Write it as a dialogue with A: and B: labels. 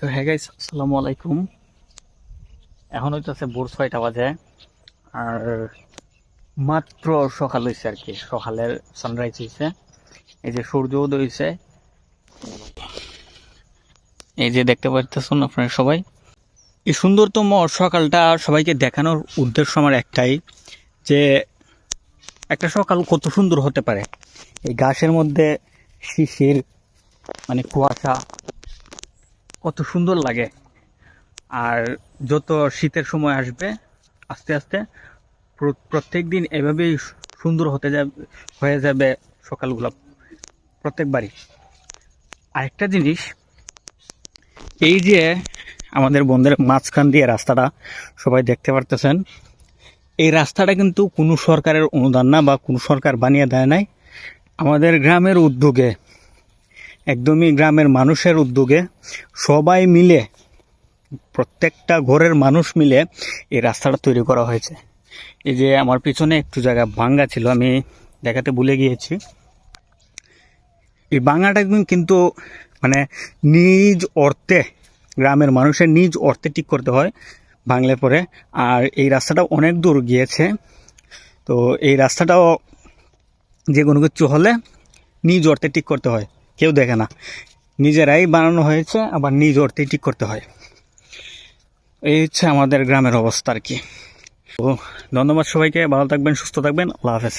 A: তো হ্যাঁ গাইস, আসসালামু আলাইকুম। এখন হইতেছে ভোর 6টা বাজে। আর মাত্র সকাল হয়েছে আর কি, সকালের সানরাইজ হয়েছে। এই যে সূর্য উদয় হয়েছে, এই যে দেখতে পাচ্ছেন আপনারা সবাই। এই সুন্দরতম সকালটা সবাইকে দেখানোর উদ্দেশ্য আমার একটাই, যে একটা সকাল কত সুন্দর হতে পারে। এই ঘাসের মধ্যে শিশির, মানে কুয়াশা, কত সুন্দর লাগে। আর যত শীতের সময় আসবে, আস্তে আস্তে প্রত্যেক দিন এভাবেই সুন্দর হয়ে যাবে সকালগুলো প্রত্যেকবারই। আরেকটা জিনিস, এই যে আমাদের বন্ধের মাঝখান দিয়ে রাস্তাটা সবাই দেখতে পারতেছেন, এই রাস্তাটা কিন্তু কোনো সরকারের অনুদান না বা কোনো সরকার বানিয়ে দেয় নাই। আমাদের গ্রামের উদ্যোগে, একদমই গ্রামের মানুষের উদ্যোগে, সবাই মিলে, প্রত্যেকটা ঘরের মানুষ মিলে এই রাস্তাটা তৈরি করা হয়েছে। এই যে আমার পিছনে একটু জায়গা ভাঙ্গা ছিল, আমি দেখাতে ভুলে গিয়েছি। এই ভাঙাটা কিন্তু মানে নিজ অর্থে, গ্রামের মানুষের নিজ অর্থে ঠিক করতে হয় ভাঙলে পরে। আর এই রাস্তাটা অনেক দূর গিয়েছে, তো এই রাস্তাটাও যে কোনো কিছু হলে নিজ অর্থে ঠিক করতে হয়, কেউ দেখে না, নিজেরাই বানানো হয়েছে, আবার নিজ অর্থেই ঠিক করতে হয়। এই হচ্ছে আমাদের গ্রামের অবস্থা আর কি। তো ধন্যবাদ সবাইকে, ভালো থাকবেন, সুস্থ থাকবেন, আল্লাহ হাফেজ।